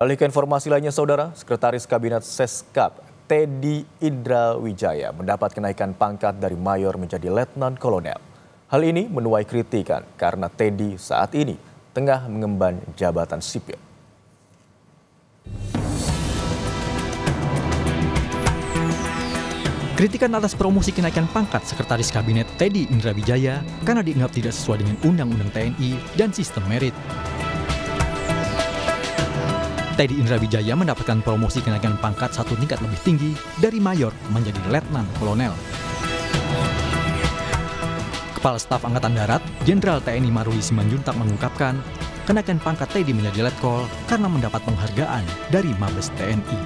Alih ke informasi lainnya, Saudara, Sekretaris Kabinet Seskap, Teddy Indrawijaya, mendapat kenaikan pangkat dari mayor menjadi letnan kolonel. Hal ini menuai kritikan karena Teddy saat ini tengah mengemban jabatan sipil. Kritikan atas promosi kenaikan pangkat Sekretaris Kabinet Teddy Indrawijaya karena dianggap tidak sesuai dengan Undang-Undang TNI dan sistem merit. Teddy Indrawijaya mendapatkan promosi kenaikan pangkat satu tingkat lebih tinggi dari mayor menjadi letnan kolonel. Kepala Staf Angkatan Darat, Jenderal TNI Maruli Simanjuntak mengungkapkan, kenaikan pangkat Teddy menjadi letkol karena mendapat penghargaan dari Mabes TNI.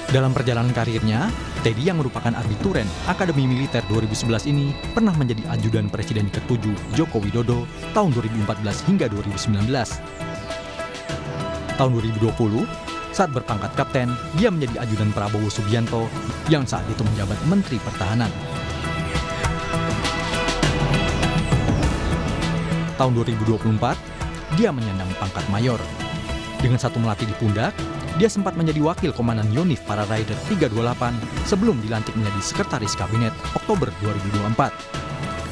Dalam perjalanan karirnya, Teddy yang merupakan Arbituren Akademi Militer 2011 ini pernah menjadi ajudan Presiden ke-7 Joko Widodo tahun 2014 hingga 2019. Tahun 2020, saat berpangkat kapten, dia menjadi ajudan Prabowo Subianto yang saat itu menjabat Menteri Pertahanan. Tahun 2024, dia menyandang pangkat mayor. Dengan satu melati di pundak, dia sempat menjadi wakil komandan Yonif para Rider 328 sebelum dilantik menjadi Sekretaris Kabinet Oktober 2024.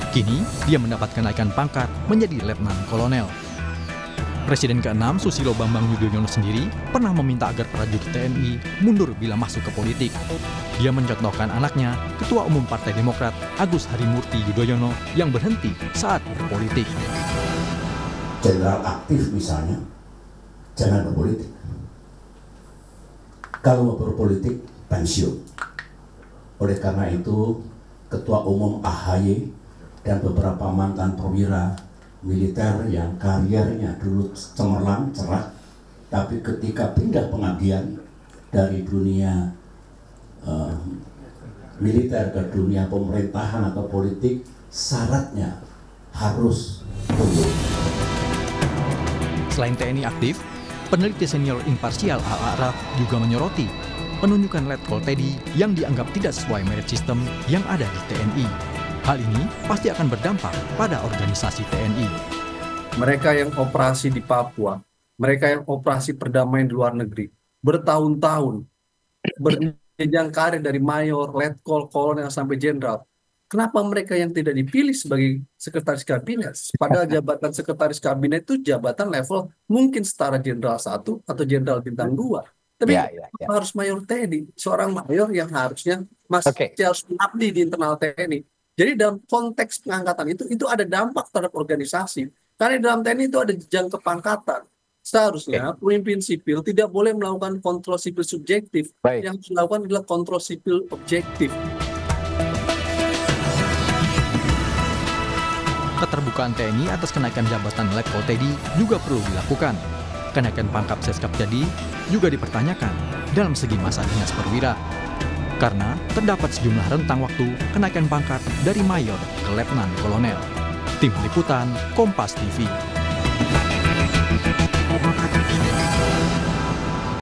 Kini, dia mendapat kenaikan pangkat menjadi letnan kolonel. Presiden ke-6 Susilo Bambang Yudhoyono sendiri pernah meminta agar prajurit TNI mundur bila masuk ke politik. Dia mencontohkan anaknya, Ketua Umum Partai Demokrat Agus Harimurti Yudhoyono yang berhenti saat berpolitik. Jenderal aktif misalnya, jangan berpolitik. Kalau mau berpolitik, pensiun. Oleh karena itu, Ketua Umum AHY dan beberapa mantan perwira militer yang karirnya dulu cemerlang, cerah, tapi ketika pindah pengabdian dari dunia militer ke dunia pemerintahan atau politik, syaratnya harus mundur. Selain TNI aktif, peneliti senior imparsial Al-A'raf juga menyoroti penunjukan letkol Teddy yang dianggap tidak sesuai merit system yang ada di TNI. Hal ini pasti akan berdampak pada organisasi TNI. Mereka yang operasi di Papua, mereka yang operasi perdamaian di luar negeri, bertahun-tahun, berjenjang karir dari mayor, letkol, kolonel, sampai jenderal. Kenapa mereka yang tidak dipilih sebagai sekretaris kabinet? Padahal jabatan sekretaris kabinet itu jabatan level mungkin setara jenderal 1 atau jenderal bintang 2. Tapi harus mayor TNI, seorang mayor yang harusnya masih harus mengabdi di internal TNI. Jadi dalam konteks pengangkatan itu ada dampak terhadap organisasi. Karena di dalam TNI itu ada jenjang kepangkatan. Seharusnya pemimpin sipil tidak boleh melakukan kontrol sipil subjektif. Yang dilakukan adalah kontrol sipil objektif. Keterbukaan TNI atas kenaikan jabatan letkol Teddy juga perlu dilakukan. Kenaikan pangkat Seskap Teddy juga dipertanyakan dalam segi masa dinas perwira. Karena terdapat sejumlah rentang waktu kenaikan pangkat dari mayor ke letnan kolonel. Tim Liputan Kompas TV.